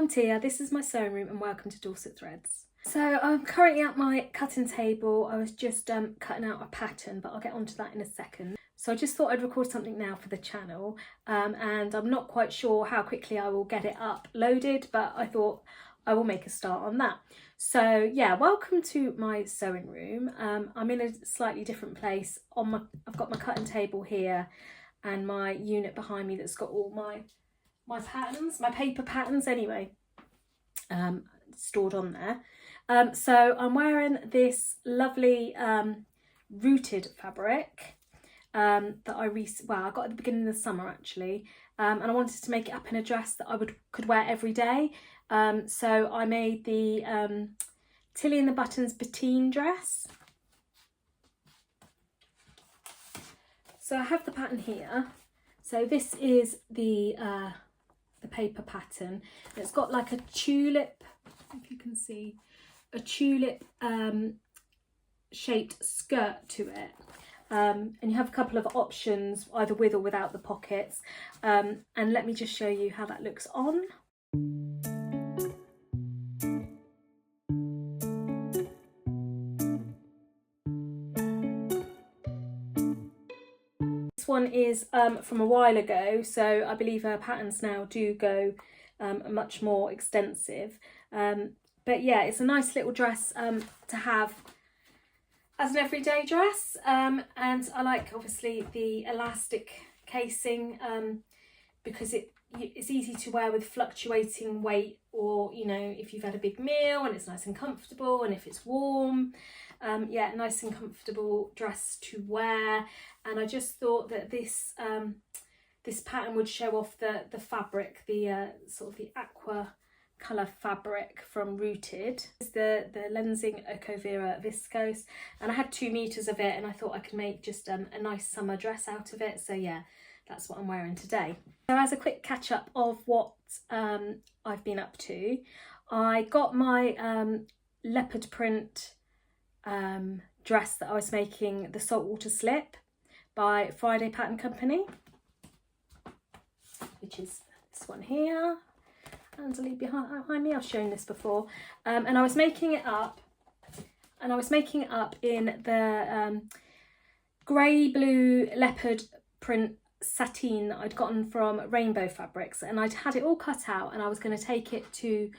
I'm Tia, this is my sewing room and welcome to Dorset.Threads. So I'm currently at my cutting table. I was just cutting out a pattern, but I'll get onto that in a second. So I just thought I'd record something now for the channel, and I'm not quite sure how quickly I will get it uploaded, but I thought I will make a start on that. So yeah, welcome to my sewing room. I'm in a slightly different place. I've got my cutting table here and my unit behind me that's got all my patterns, my paper patterns anyway, stored on there. So I'm wearing this lovely rooted fabric that I got at the beginning of the summer actually, and I wanted to make it up in a dress that I could wear every day. So I made the Tilly and the Buttons-Bettine dress. So I have the pattern here. So this is the paper pattern. It's got like a tulip, if you can see, a tulip shaped skirt to it. And you have a couple of options, either with or without the pockets. And let me just show you how that looks on. This one is from a while ago, so I believe her patterns now do go much more extensive. But yeah, it's a nice little dress to have as an everyday dress, and I like obviously the elastic casing because it's easy to wear with fluctuating weight, or you know, if you've had a big meal and it's nice and comfortable, and if it's warm. Yeah, nice and comfortable dress to wear. And I just thought that this this pattern would show off the fabric, the sort of the aqua colour fabric from Rooted. It's the Lensing Ecovera viscose, and I had 2 meters of it, and I thought I could make just a nice summer dress out of it. So yeah, that's what I'm wearing today. So as a quick catch up of what I've been up to, I got my leopard print dress that I was making, the Saltwater slip by Friday Pattern Company, which is this one here. Handily behind me, I've shown this before, and I was making it up, in the grey blue leopard print sateen that I'd gotten from Rainbow Fabrics, and I'd had it all cut out, and I was going to take it to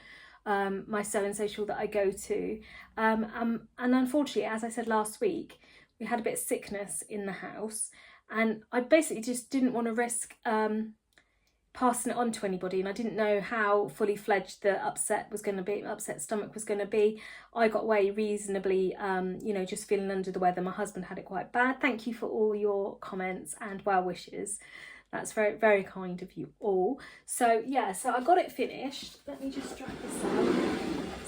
my sewing social that I go to, and unfortunately, as I said last week, we had a bit of sickness in the house, and I basically just didn't want to risk passing it on to anybody, and I didn't know how fully fledged the upset stomach was going to be. I got away reasonably, you know, just feeling under the weather. My husband had it quite bad. Thank you for all your comments and well wishes. That's very, very kind of you all. So yeah, so I got it finished. Let me just drag this out.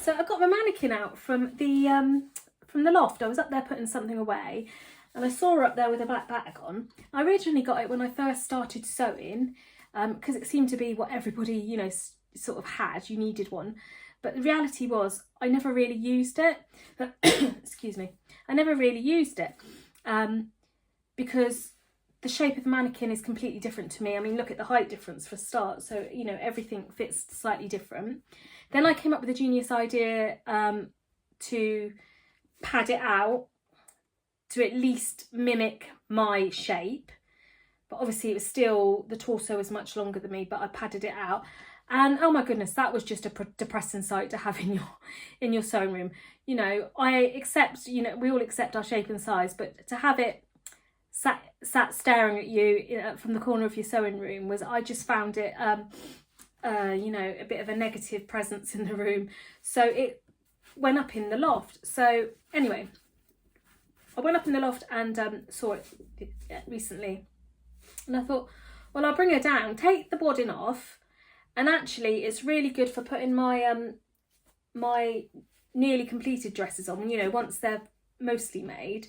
So I got my mannequin out from the loft. I was up there putting something away, and I saw her up there with a black bag on. I originally got it when I first started sewing, because it seemed to be what everybody, you know, sort of had. You needed one, but the reality was I never really used it. Excuse me. I never really used it because the shape of the mannequin is completely different to me. I mean, look at the height difference for a start. So, you know, everything fits slightly different. Then I came up with a genius idea to pad it out to at least mimic my shape. But obviously it was still, the torso was much longer than me, but I padded it out. And oh my goodness, that was just a depressing sight to have in your sewing room. You know, I accept, you know, we all accept our shape and size, but to have it sat staring at you from the corner of your sewing room I just found it, you know, a bit of a negative presence in the room. So it went up in the loft. So anyway, I went up in the loft and saw it recently. And I thought, well, I'll bring her down, take the wadding off, and actually it's really good for putting my my nearly completed dresses on. You know, once they're mostly made,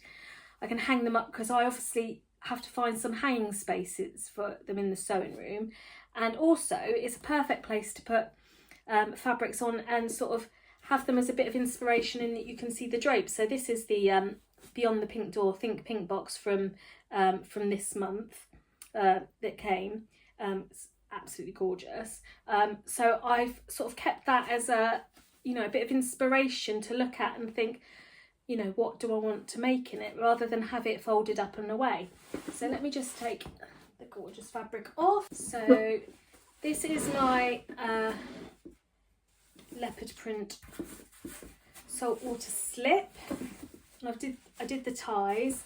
I can hang them up, because I obviously have to find some hanging spaces for them in the sewing room. And also it's a perfect place to put fabrics on and sort of have them as a bit of inspiration, in that you can see the drapes. So this is the Beyond the Pink Door Think Pink box from this month that came. absolutely gorgeous. So I've sort of kept that as a, you know, a bit of inspiration to look at and think, you know, what do I want to make in it, rather than have it folded up and away. So let me just take the gorgeous fabric off. So this is my leopard print saltwater slip, and I did the ties,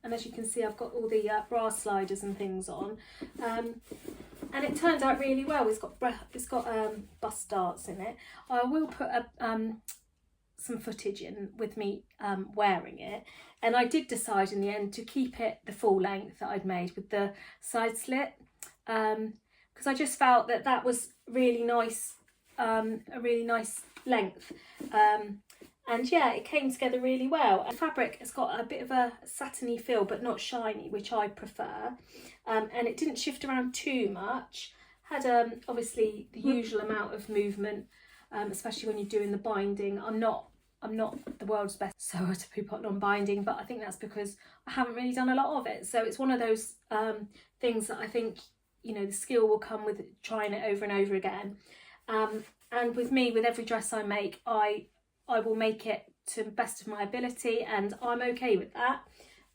and as you can see I've got all the bra sliders and things on, and it turned out really well. It's got bust darts in it. I will put some footage in with me wearing it, and I did decide in the end to keep it the full length that I'd made with the side slit, because I just felt that that was really nice, a really nice length, and yeah, it came together really well. And the fabric has got a bit of a satiny feel but not shiny, which I prefer, and it didn't shift around too much. Had obviously the usual amount of movement, especially when you're doing the binding. I'm not the world's best sewer to be putting on binding, but I think that's because I haven't really done a lot of it. So it's one of those things that I think, you know, the skill will come with trying it over and over again. And with me, with every dress I make, I will make it to the best of my ability, and I'm okay with that.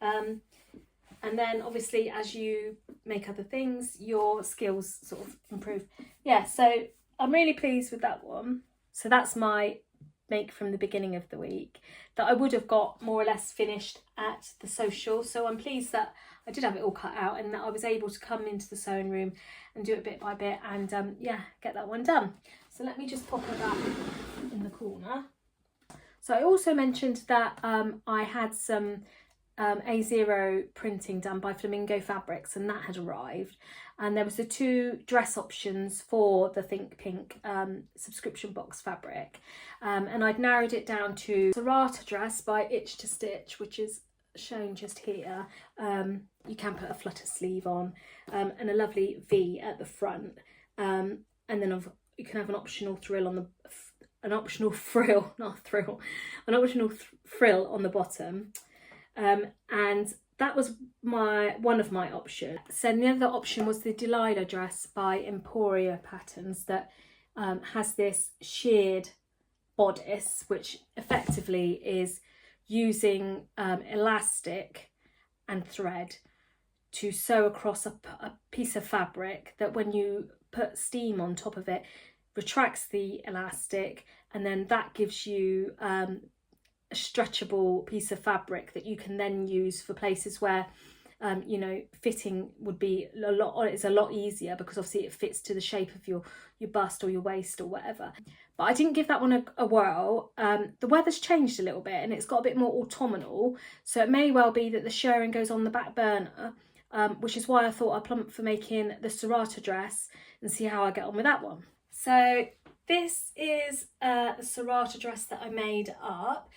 And then obviously as you make other things, your skills sort of improve. Yeah, so I'm really pleased with that one. So that's my make from the beginning of the week that I would have got more or less finished at the social. So I'm pleased that I did have it all cut out and that I was able to come into the sewing room and do it bit by bit, and yeah, get that one done. So let me just pop it back in the corner. So I also mentioned that I had some A0 printing done by Flamingo Fabrics, and that had arrived, and there was the 2 dress options for the Think Pink subscription box fabric, and I'd narrowed it down to Sarata dress by Itch to Stitch, which is shown just here. You can put a flutter sleeve on, and a lovely V at the front, and then you can have an optional thrill on the an optional frill on the bottom, and that was one of my options. So the other option was the Delilah dress by Emporia Patterns that has this sheared bodice, which effectively is using elastic and thread to sew across a piece of fabric that, when you put steam on top of it, retracts the elastic, and then that gives you a stretchable piece of fabric that you can then use for places where you know, fitting would be a lot easier, because obviously it fits to the shape of your bust or your waist or whatever. But I didn't give that one a whirl. The weather's changed a little bit and it's got a bit more autumnal, so it may well be that the shirring goes on the back burner, which is why I thought I'd plump for making the Sarata dress and see how I get on with that one. So this is the Sarata dress that I made up.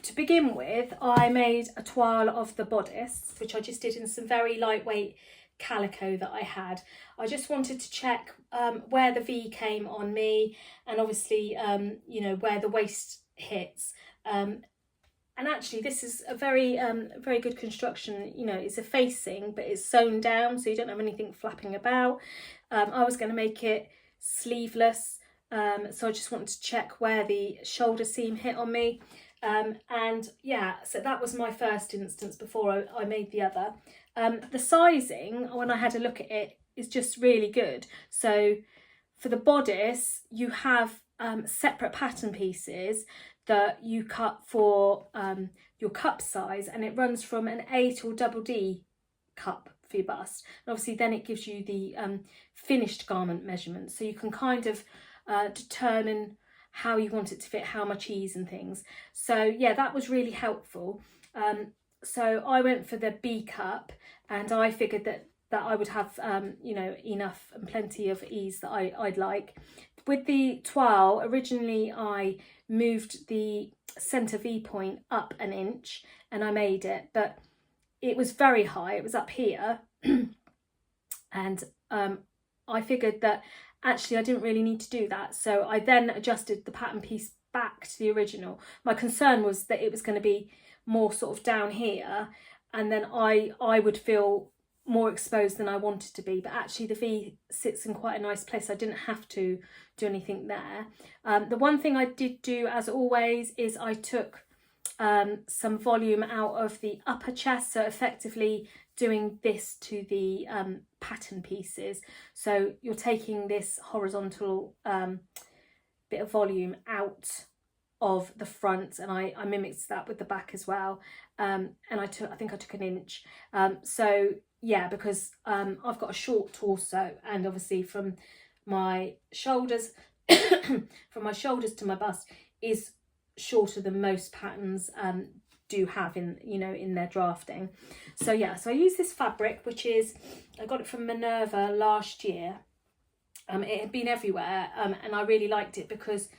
To begin with, I made a toile of the bodice, which I just did in some very lightweight calico that I had. I just wanted to check where the V came on me, and obviously you know, where the waist hits. And actually this is a very good construction. You know, it's a facing, but it's sewn down, so you don't have anything flapping about. I was going to make it sleeveless, so I just wanted to check where the shoulder seam hit on me, and yeah, so that was my first instance before I made the other. The sizing, when I had a look at it, is just really good. So for the bodice, you have separate pattern pieces that you cut for your cup size, and it runs from an A to a double D cup for your bust, and obviously then it gives you the finished garment measurements, so you can kind of determine how you want it to fit, how much ease and things. So yeah, that was really helpful. So I went for the B cup, and I figured that I would have you know, enough and plenty of ease that I'd like. With the toile, originally I moved the centre V point up an inch and I made it, but it was very high, it was up here, and I figured that actually I didn't really need to do that, so I then adjusted the pattern piece back to the original. My concern was that it was going to be more sort of down here, and then I would feel more exposed than I wanted to be, but actually the V sits in quite a nice place. I didn't have to do anything there. The one thing I did do, as always, is I took some volume out of the upper chest, so effectively doing this to the pattern pieces. So you're taking this horizontal bit of volume out of the front, and I mimicked that with the back as well, and I think I took an inch. So yeah, because I've got a short torso, and obviously from my shoulders from my shoulders to my bust is shorter than most patterns do have in their drafting. So yeah, so I use this fabric, which is, I got it from Minerva last year. It had been everywhere, and I really liked it because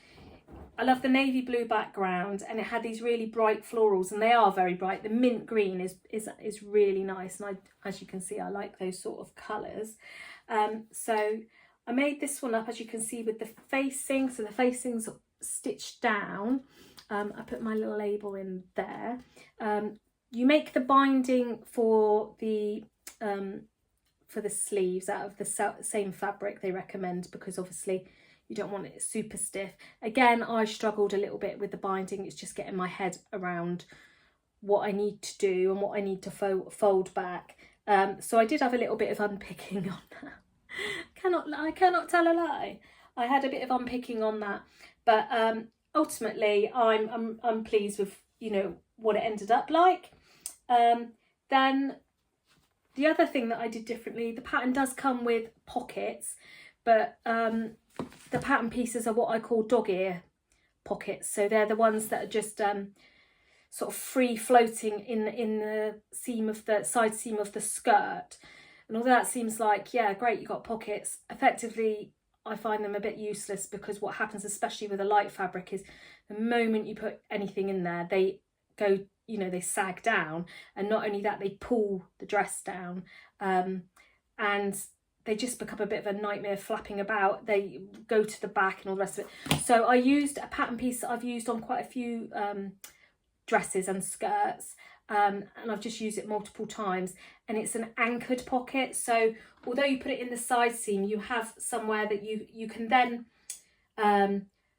I love the navy blue background, and it had these really bright florals, and they are very bright. The mint green is really nice, and as you can see, I like those sort of colours. So I made this one up, as you can see, with the facing. So the facing's stitched down. I put my little label in there. You make the binding for the sleeves out of the same fabric they recommend, because obviously you don't want it super stiff. Again, I struggled a little bit with the binding. It's just getting my head around what I need to do and what I need to fold back. So I did have a little bit of unpicking on that. I cannot tell a lie. I had a bit of unpicking on that, but ultimately I'm pleased with what it ended up like. Then the other thing that I did differently, the pattern does come with pockets, but the pattern pieces are what I call dog ear pockets. So they're the ones that are just sort of free floating in the side seam of the skirt. And although that seems like, yeah, great, you got pockets, effectively I find them a bit useless, because what happens, especially with a light fabric, is the moment you put anything in there, they go, they sag down, and not only that, they pull the dress down, and they just become a bit of a nightmare flapping about. They go to the back and all the rest of it. So I used a pattern piece that I've used on quite a few dresses and skirts, and I've just used it multiple times, and it's an anchored pocket. So although you put it in the side seam, you have somewhere that you can then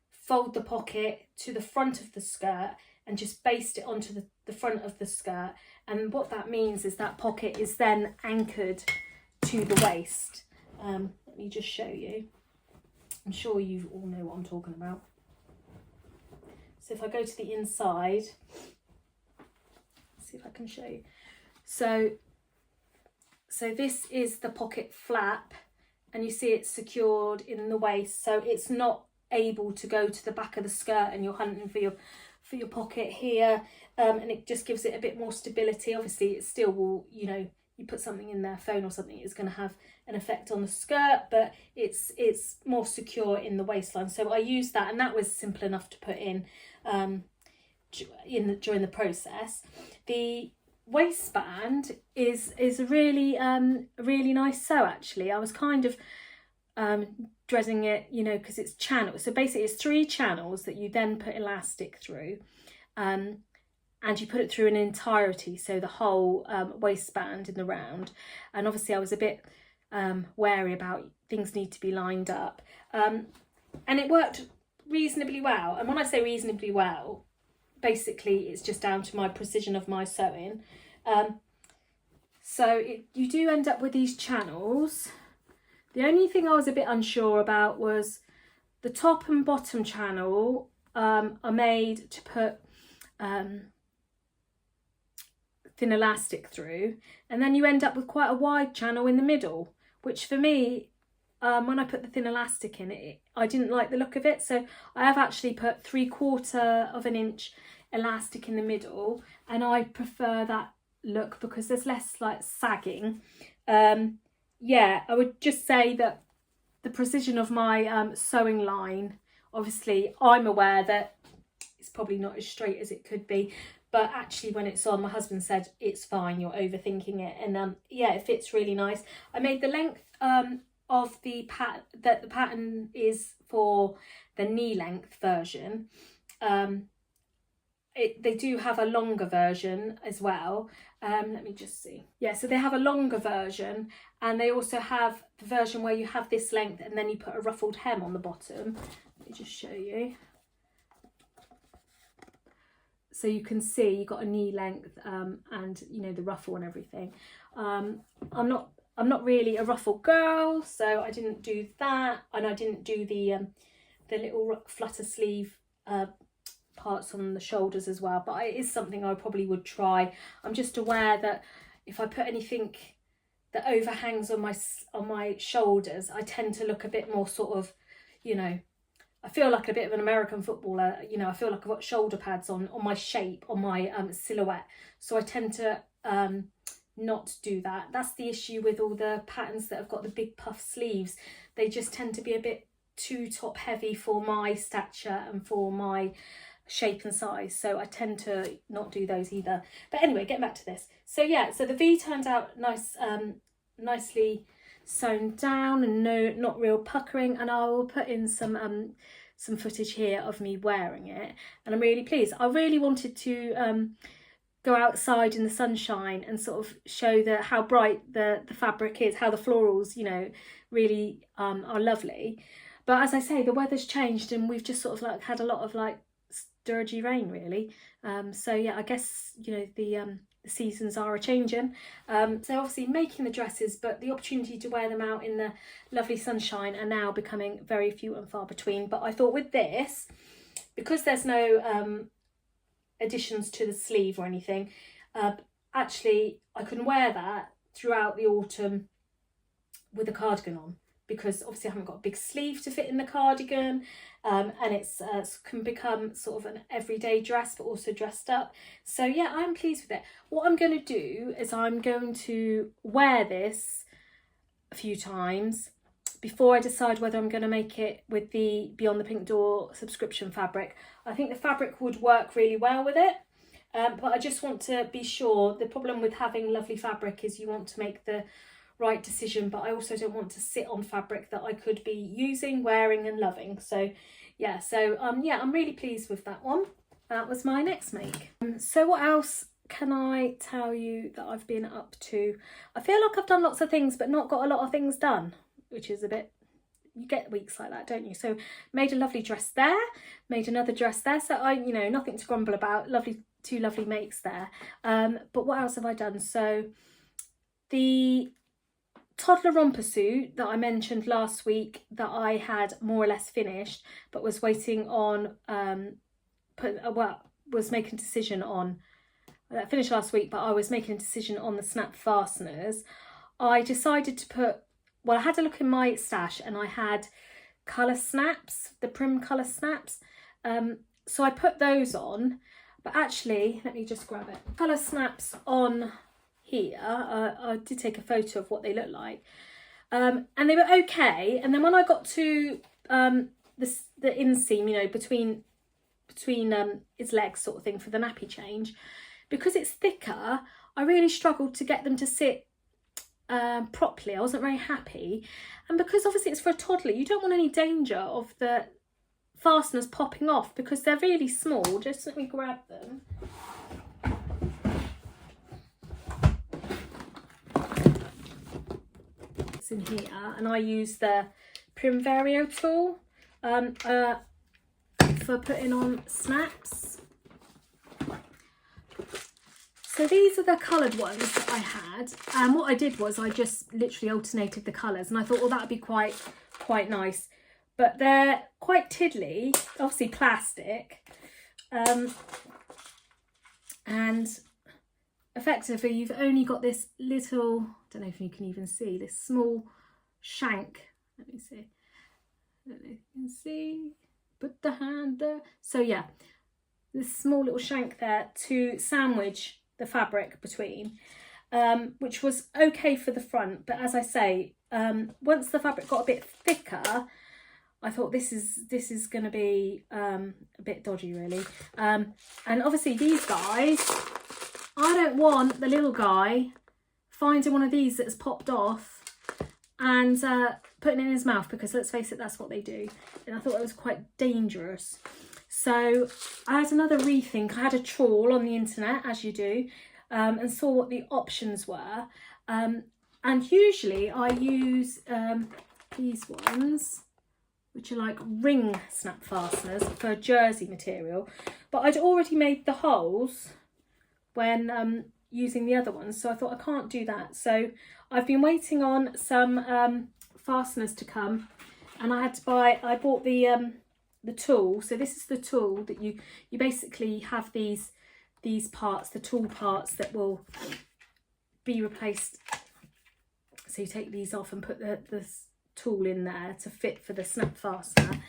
fold the pocket to the front of the skirt and just baste it onto the front of the skirt. And what that means is that pocket is then anchored to the waist. Let me just show you. I'm sure you all know what I'm talking about. So if I go to the inside, see if I can show you. So this is the pocket flap, and you see it's secured in the waist, so it's not able to go to the back of the skirt and you're hunting for your pocket here, and it just gives it a bit more stability. Obviously it still will, you put something in there, phone or something, it's going to have an effect on the skirt, but it's more secure in the waistline. So I used that, and that was simple enough to put in during the process. The waistband is a really nice sew, actually. I was kind of dreading it, because it's channels. So basically it's 3 channels that you then put elastic through, and you put it through in entirety, so the whole waistband in the round. And obviously I was a bit wary about things need to be lined up, and it worked reasonably well. And when I say reasonably well, basically it's just down to my precision of my sewing. So you do end up with these channels. The only thing I was a bit unsure about was the top and bottom channel are made to put thin elastic through, and then you end up with quite a wide channel in the middle, which for me, when I put the thin elastic in it, I didn't like the look of it. So I have actually put 3/4 of an inch elastic in the middle, and I prefer that look because there's less like sagging. Yeah, I would just say that the precision of my sewing line, obviously I'm aware that it's probably not as straight as it could be, but actually when it's on, my husband said it's fine, you're overthinking it. And yeah, it fits really nice. I made the length of the pattern is for the knee length version, they do have a longer version as well. Let me just see. Yeah, so they have a longer version, and they also have the version where you have this length and then you put a ruffled hem on the bottom. Let me just show you. So you can see you've got a knee length and you know, the ruffle and everything. I'm not really a ruffle girl, so I didn't do that, and I didn't do the little flutter sleeve parts on the shoulders as well, but it is something I probably would try. I'm just aware that if I put anything that overhangs on my shoulders, I tend to look a bit more sort of, you know, I feel like a bit of an American footballer. You know, I feel like I've got shoulder pads on my shape, on my silhouette, so I tend to not do that. That's the issue with all the patterns that have got the big puff sleeves. They just tend to be a bit too top heavy for my stature and for my shape and size, so I tend to not do those either. But anyway, getting back to this, so yeah, so the V turned out nice, nicely sewn down and not real puckering, and I will put in some footage here of me wearing it, and I'm really pleased. I really wanted to go outside in the sunshine and sort of show how bright the fabric is, how the florals, you know, really are lovely. But as I say, the weather's changed and we've just sort of like had a lot of like sturgy rain really. So yeah, I guess, you know, the seasons are a changing. So obviously making the dresses, but the opportunity to wear them out in the lovely sunshine are now becoming very few and far between. But I thought with this, because there's no additions to the sleeve or anything, actually I can wear that throughout the autumn with a cardigan on, because obviously I haven't got a big sleeve to fit in the cardigan, and it's can become sort of an everyday dress but also dressed up. So yeah, I'm pleased with it. What I'm going to do is I'm going to wear this a few times before I decide whether I'm going to make it with the Beyond the Pink Door subscription fabric. I think the fabric would work really well with it, but I just want to be sure. The problem with having lovely fabric is you want to make the right decision, but I also don't want to sit on fabric that I could be using, wearing and loving. So yeah, yeah, I'm really pleased with that one. That was my next make. So what else can I tell you that I've been up to? I feel like I've done lots of things but not got a lot of things done, which is a bit, you get weeks like that, don't you? So made a lovely dress there, made another dress there, so I, you know, nothing to grumble about. Two lovely makes there. But what else have I done? So the Toddler romper suit that I mentioned last week that I had more or less finished but was waiting on was making a decision on, that finished last week, but I was making a decision on the snap fasteners. I decided to put, well, I had a look in my stash and I had colour snaps, the prim colour snaps, so I put those on. But actually, let me just grab it. Colour snaps on here, I did take a photo of what they look like, and they were okay. And then when I got to the inseam, you know, between its legs sort of thing for the nappy change, because it's thicker, I really struggled to get them to sit properly. I wasn't very happy, and because obviously it's for a toddler, you don't want any danger of the fasteners popping off because they're really small. Just let me grab them. In here, and I use the Primvario tool for putting on snaps. So these are the coloured ones that I had, and what I did was I just literally alternated the colours, and I thought, well, that would be quite nice, but they're quite tiddly, obviously plastic, and effectively you've only got this little, I don't know if you can even see, this small shank. Let me see. I don't know if you can see. Put the hand there. So yeah, this small little shank there to sandwich the fabric between, which was okay for the front. But as I say, once the fabric got a bit thicker, I thought this is going to be a bit dodgy really. And obviously these guys, I don't want the little guy finding one of these that has popped off and putting it in his mouth, because let's face it, that's what they do. And I thought it was quite dangerous. So I had another rethink. I had a trawl on the internet, as you do, and saw what the options were. And usually I use these ones, which are like ring snap fasteners for jersey material. But I'd already made the holes when using the other ones, so I thought I can't do that. So I've been waiting on some fasteners to come, and I bought the tool. So this is the tool that you basically have these parts, the tool parts that will be replaced. So you take these off and put the tool in there to fit for the snap fastener.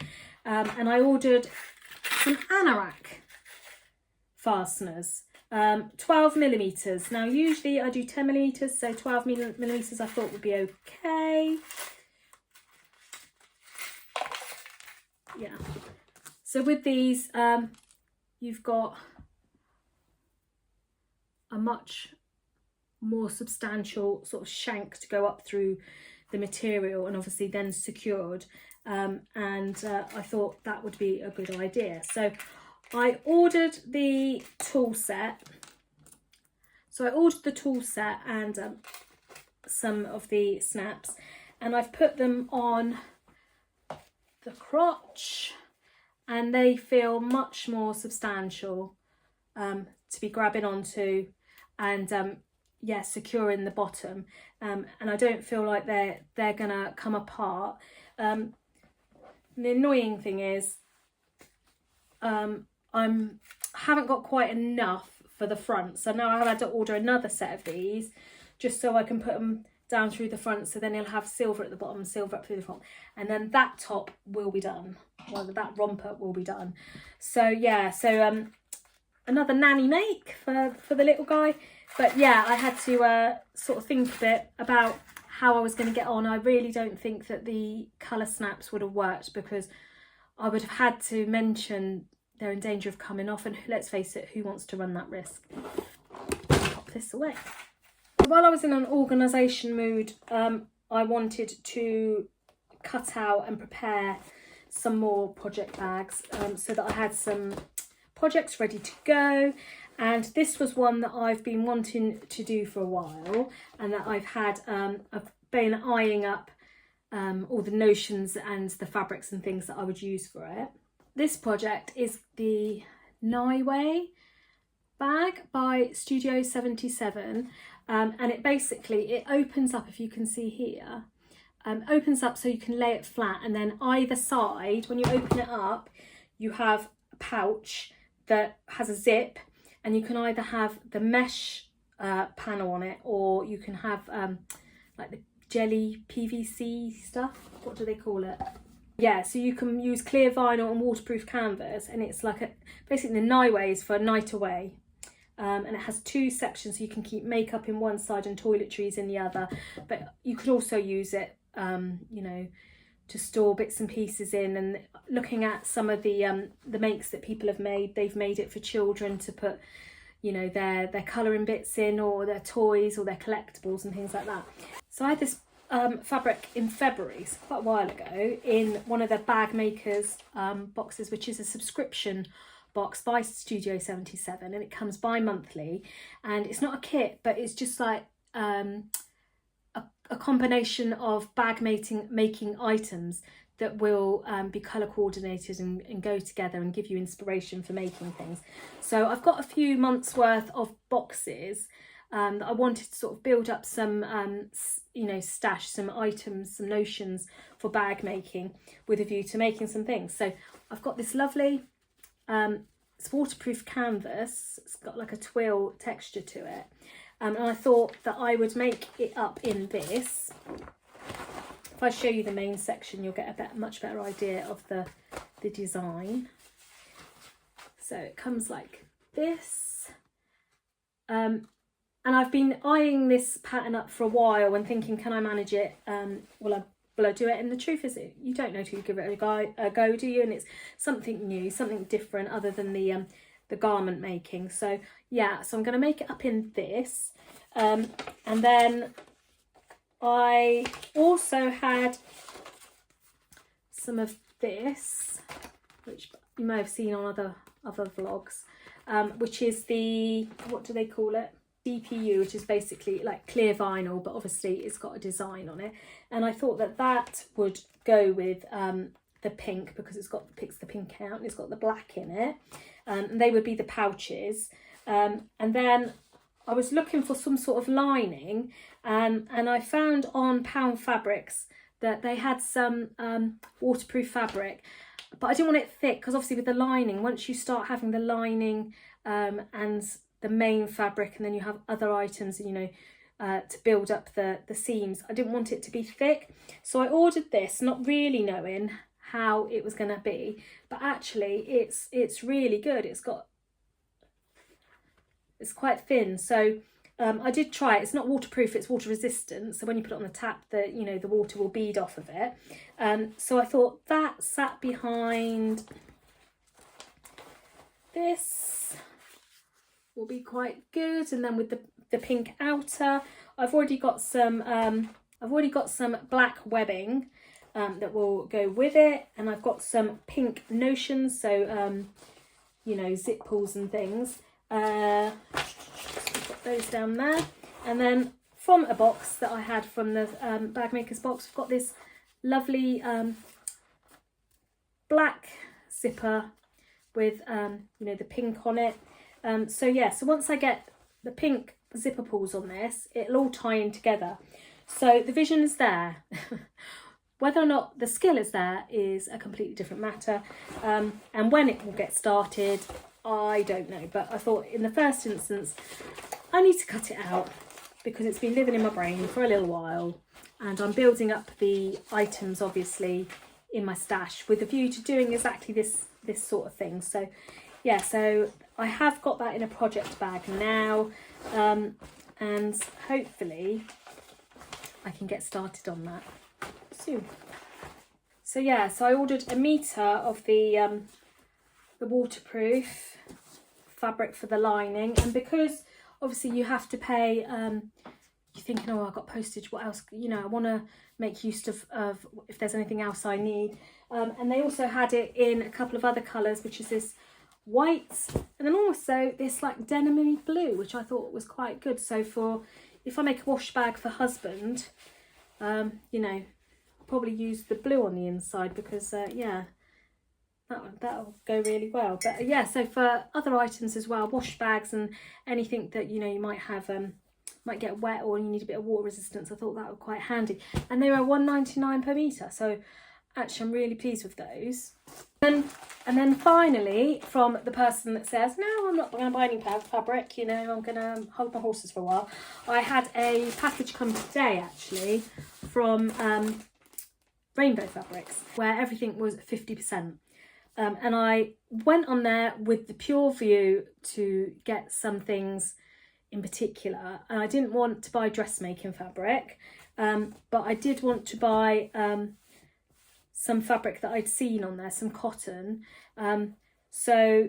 And I ordered some anorak fasteners, 12mm. Now usually I do 10mm, so 12mm I thought would be okay. Yeah, so with these you've got a much more substantial sort of shank to go up through the material, and obviously then secured, and I thought that would be a good idea. So I ordered the tool set. And some of the snaps, and I've put them on the crotch, and they feel much more substantial to be grabbing onto, and yeah, secure in the bottom, and I don't feel like they're gonna come apart. The annoying thing is I haven't got quite enough for the front, so now I've had to order another set of these just so I can put them down through the front, so then you'll have silver at the bottom, silver up through the front, and then that top will be done, well, that romper will be done. So yeah, so another nanny make for the little guy. But yeah, I had to sort of think a bit about how I was going to get on. I really don't think that the colour snaps would have worked, because I would have had to mention they're in danger of coming off, and let's face it, who wants to run that risk? Pop this away. While I was in an organisation mood, I wanted to cut out and prepare some more project bags, so that I had some projects ready to go. And this was one that I've been wanting to do for a while, and that I've been eyeing up all the notions and the fabrics and things that I would use for it. This project is the Nyway bag by Studio 77, and it opens up, if you can see here, opens up so you can lay it flat, and then either side, when you open it up, you have a pouch that has a zip, and you can either have the mesh panel on it, or you can have like the jelly PVC stuff. What do they call it? Yeah, so you can use clear vinyl and waterproof canvas, and it's like basically the Nyway is for night away. And it has two sections, so you can keep makeup in one side and toiletries in the other. But you could also use it, you know, to store bits and pieces in. And looking at some of the makes that people have made, they've made it for children to put, you know, their colouring bits in, or their toys, or their collectibles and things like that. So I had this fabric in February, so quite a while ago, in one of the bag makers boxes, which is a subscription box by Studio 77, and it comes bi-monthly, and it's not a kit, but it's just like a combination of bag making items that will be colour coordinated and go together and give you inspiration for making things. So I've got a few months worth of boxes that I wanted to sort of build up some you know, stash some items, some notions for bag making, with a view to making some things. So I've got this lovely it's waterproof canvas. It's got like a twill texture to it, and I thought that I would make it up in this. If I show you the main section, you'll get a much better idea of the design. So it comes like this, and I've been eyeing this pattern up for a while and thinking, can I manage it? Will I do it? And the truth is, you don't know till you give it a go, do you? And it's something new, something different, other than the garment making. So yeah, so I'm going to make it up in this, and then I also had some of this, which you may have seen on other vlogs, which is the, what do they call it? DPU, which is basically like clear vinyl, but obviously it's got a design on it. And I thought that that would go with the pink, because picks the pink out and it's got the black in it. And they would be the pouches. And then I was looking for some sort of lining, and I found on Pound Fabrics that they had some waterproof fabric, but I didn't want it thick, because obviously with the lining, once you start having the lining and the main fabric, and then you have other items, you know, to build up the seams, I didn't want it to be thick. So I ordered this, not really knowing how it was going to be, but actually it's really good. It's quite thin, so I did try it. It's not waterproof, it's water resistant, so when you put it on the tap, the water will bead off of it. So I thought that sat behind this will be quite good. And then with the pink outer, I've already got some black webbing that will go with it, and I've got some pink notions, so you know, zip pulls and things. Put those down there. And then from a box that I had from the bag maker's box, we've got this lovely black zipper with you know, the pink on it. So yeah, so once I get the pink zipper pulls on this, it'll all tie in together. So the vision is there. Whether or not the skill is there is a completely different matter, and when it will get started, I don't know. But I thought in the first instance, I need to cut it out, because it's been living in my brain for a little while, and I'm building up the items obviously in my stash with a view to doing exactly this sort of thing. So yeah, so I have got that in a project bag now, and hopefully I can get started on that soon. So yeah, so I ordered 1 metre of the waterproof fabric for the lining, and because obviously you have to pay, you're thinking, oh, I've got postage, what else, you know, I want to make use of if there's anything else I need. And they also had it in a couple of other colours, which is this white, and then also this like denim-y blue, which I thought was quite good. So for if I make a wash bag for husband, you know, I'll probably use the blue on the inside, because yeah, that'll go really well. But yeah, so for other items as well, wash bags and anything that, you know, you might have might get wet or you need a bit of water resistance, I thought that would quite handy. And they were £1.99 per metre, so actually I'm really pleased with those. And then finally, from the person that says, no, I'm not going to buy any fabric, you know, I'm going to hold my horses for a while, I had a package come today actually from Rainbow Fabrics, where everything was 50%. And I went on there with the pure view to get some things in particular, and I didn't want to buy dressmaking fabric, but I did want to buy some fabric that I'd seen on there, some cotton. So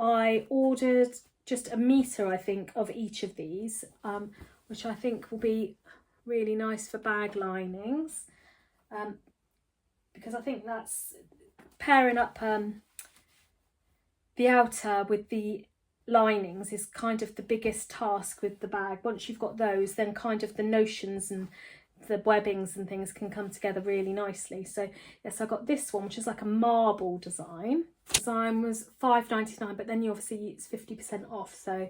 I ordered just 1 metre, I think, of each of these, which I think will be really nice for bag linings, because I think that's pairing up the outer with the linings is kind of the biggest task with the bag. Once you've got those, then kind of the notions and the webbings and things can come together really nicely. So yes, I got this one, which is like a marble design. Design was £5.99, but then you obviously it's 50% off, so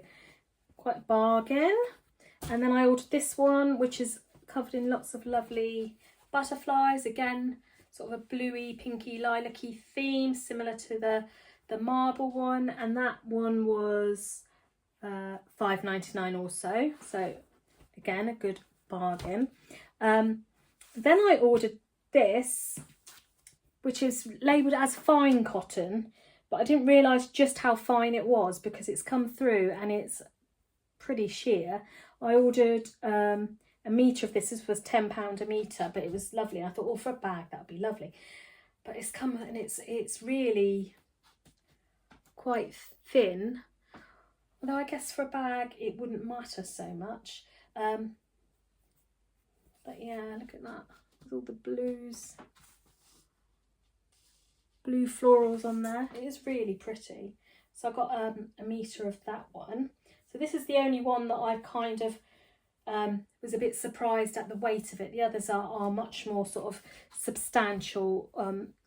quite a bargain. And then I ordered this one, which is covered in lots of lovely butterflies, again sort of a bluey, pinky, lilac-y theme, similar to the marble one, and that one was £5.99 also, so again a good bargain. Then I ordered this, which is labelled as fine cotton, but I didn't realise just how fine it was because it's come through and it's pretty sheer. I ordered a metre of this. This was £10 a metre, but it was lovely. I thought, oh, for a bag that would be lovely, but it's come and it's really quite thin, although I guess for a bag it wouldn't matter so much. But yeah, look at that with all the blues. blue florals on there. It is really pretty. So I got a metre of that one. So this is the only one that I kind of was a bit surprised at the weight of it. The others are much more sort of substantial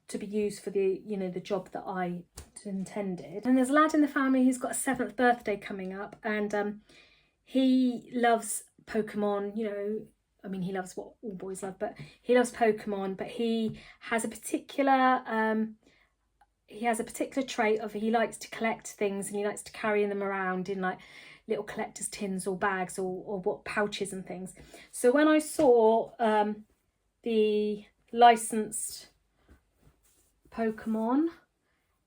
to be used for the, you know, the job that I intended. And there's a lad in the family who's got a 7th birthday coming up, and he loves Pokemon, you know. I mean, he loves what all boys love, but he loves Pokemon, but he has a particular trait of, he likes to collect things, and he likes to carry them around in like little collector's tins or bags or what, pouches and things. So when I saw the licensed Pokemon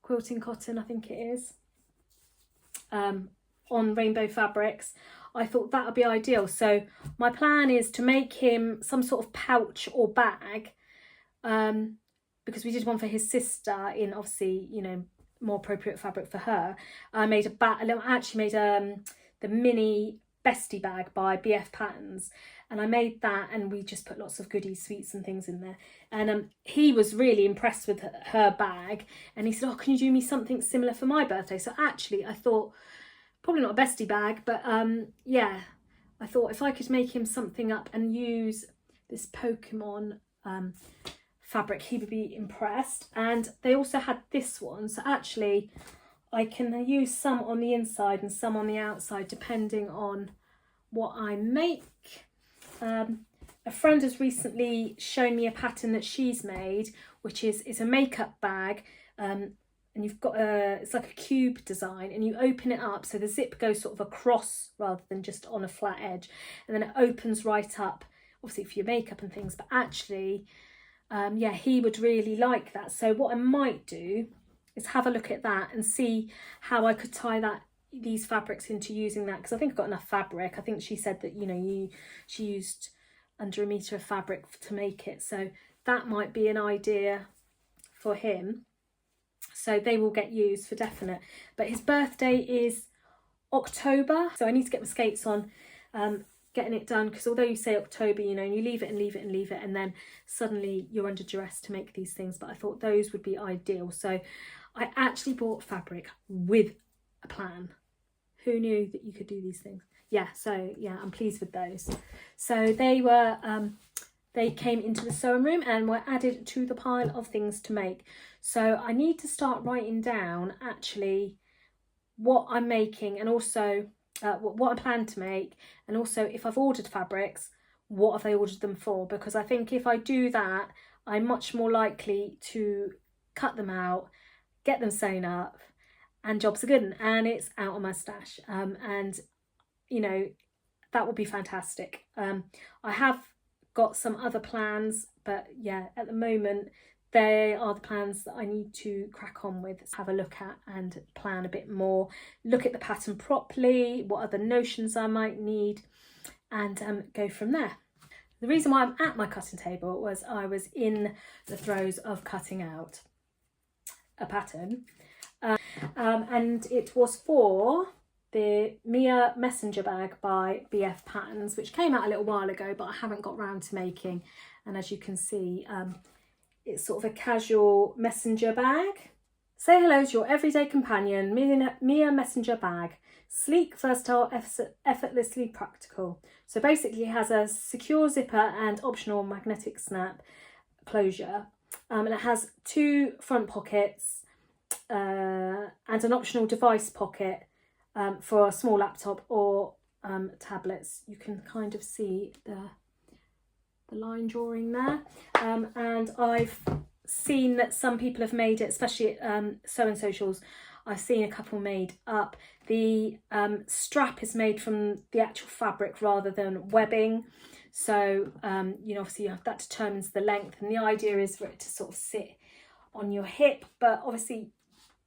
quilting cotton, I think it is, on Rainbow Fabrics, I thought that would be ideal. So my plan is to make him some sort of pouch or bag, because we did one for his sister in, obviously, you know, more appropriate fabric for her. I made the mini bestie bag by BF Patterns, and I made that, and we just put lots of goodies, sweets and things in there. And he was really impressed with her bag, and he said, oh, can you do me something similar for my birthday? So actually I thought, probably not a bestie bag, but yeah, I thought if I could make him something up and use this Pokemon fabric, he would be impressed. And they also had this one, so actually I can use some on the inside and some on the outside depending on what I make. A friend has recently shown me a pattern that she's made, which is a makeup bag, and you've got it's like a cube design, and you open it up so the zip goes sort of across rather than just on a flat edge, and then it opens right up, obviously for your makeup and things. But actually, yeah, he would really like that. So what I might do is have a look at that and see how I could tie these fabrics into using that, because I think I've got enough fabric. I think she said that, you know, she used under a metre of fabric to make it, so that might be an idea for him. So they will get used for definite. But his birthday is October, so I need to get my skates on, getting it done, because although you say October, you know, and you leave it and leave it and leave it, and then suddenly you're under duress to make these things. But I thought those would be ideal. So I actually bought fabric with a plan. Who knew that you could do these things? Yeah, so yeah, I'm pleased with those. So they were they came into the sewing room and were added to the pile of things to make. So I need to start writing down actually what I'm making, and also what I plan to make, and also if I've ordered fabrics, what have I ordered them for? Because I think if I do that, I'm much more likely to cut them out, get them sewn up, and jobs are good, and it's out of my stash. And you know, that would be fantastic. I have got some other plans, but yeah, at the moment they are the plans that I need to crack on with, have a look at and plan a bit more, look at the pattern properly, what other notions I might need, and go from there. The reason why I'm at my cutting table was I was in the throes of cutting out a pattern, and it was for the Mia messenger bag by BF Patterns, which came out a little while ago, but I haven't got round to making. And as you can see, it's sort of a casual messenger bag. Say hello to your everyday companion, Mia messenger bag. Sleek, versatile, effortlessly practical. So basically it has a secure zipper and optional magnetic snap closure. And it has 2 front pockets and an optional device pocket for a small laptop or tablets. You can kind of see the line drawing there, and I've seen that some people have made it, especially at Sewing Socials. I've seen a couple made up. The strap is made from the actual fabric rather than webbing, so you know, obviously that determines the length, and the idea is for it to sort of sit on your hip, but obviously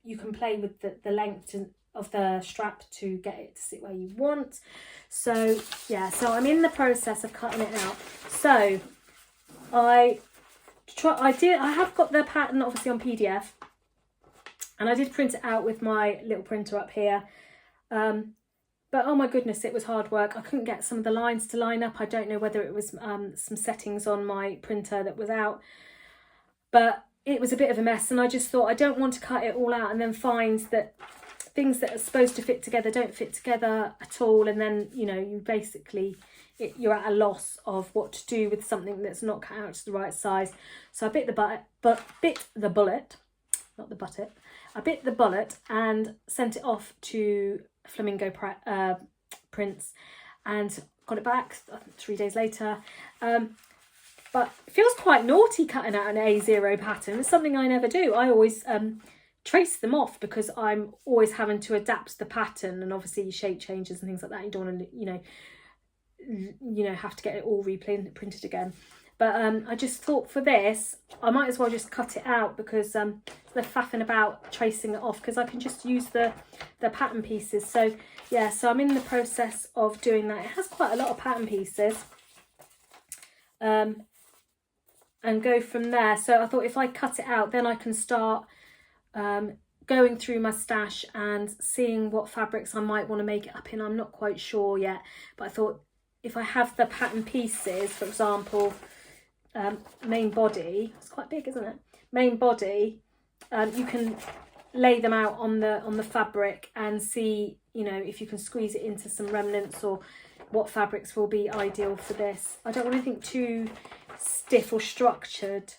you can play with the length of the strap to get it to sit where you want. So yeah, so I'm in the process of cutting it out. So I have got the pattern obviously on PDF, and I did print it out with my little printer up here, but oh my goodness, it was hard work. I couldn't get some of the lines to line up. I don't know whether it was some settings on my printer that was out, but it was a bit of a mess, and I just thought I don't want to cut it all out and then find that things that are supposed to fit together don't fit together at all, and then, you know, you basically you're at a loss of what to do with something that's not cut out to the right size. So I bit the bullet, not the button. I bit the bullet and sent it off to Flamingo Prints and got it back 3 days later. But it feels quite naughty cutting out an A0 pattern. It's something I never do. I always trace them off because I'm always having to adapt the pattern, and obviously shape changes and things like that. You don't want to, you know, have to get it all reprinted again. But I just thought for this, I might as well just cut it out, because they're faffing about tracing it off, because I can just use the pattern pieces. So yeah, so I'm in the process of doing that. It has quite a lot of pattern pieces. And go from there. So I thought if I cut it out, then I can start going through my stash and seeing what fabrics I might want to make it up in. I'm not quite sure yet, but I thought if I have the pattern pieces, for example, main body, it's quite big, isn't it? Main body, you can lay them out on the fabric and see, you know, if you can squeeze it into some remnants, or what fabrics will be ideal for this. I don't want anything too stiff or structured,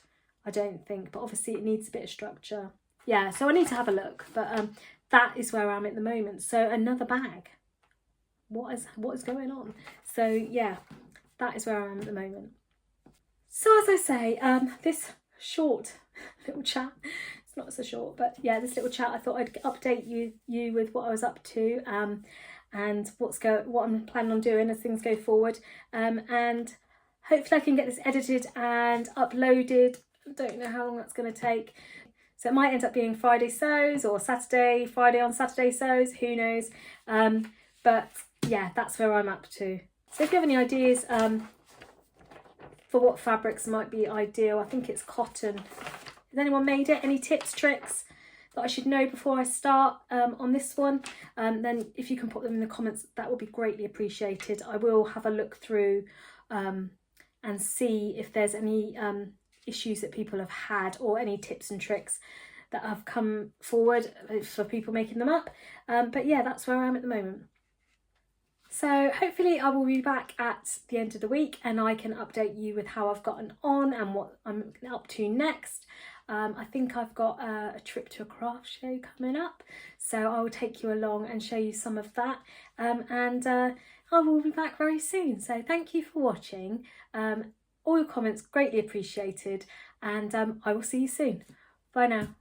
I don't think, but obviously it needs a bit of structure. Yeah, so I need to have a look, but that is where I'm at the moment. So another bag. What is going on? So yeah, that is where I am at the moment. So as I say, this short little chat, it's not so short, but yeah, this little chat, I thought I'd update you with what I was up to, and what I'm planning on doing as things go forward, and hopefully I can get this edited and uploaded. I don't know how long that's going to take. So it might end up being Friday sews or Friday on Saturday sews, who knows. But yeah, that's where I'm up to. So if you have any ideas for what fabrics might be ideal, I think it's cotton. Has anyone made it? Any tips, tricks that I should know before I start on this one? Then if you can put them in the comments, that would be greatly appreciated. I will have a look through and see if there's any issues that people have had, or any tips and tricks that have come forward for people making them up. But yeah, that's where I am at the moment. So hopefully I will be back at the end of the week and I can update you with how I've gotten on and what I'm up to next. I think I've got a trip to a craft show coming up, so I will take you along and show you some of that, and I will be back very soon. So thank you for watching. All your comments greatly appreciated, and I will see you soon. Bye now.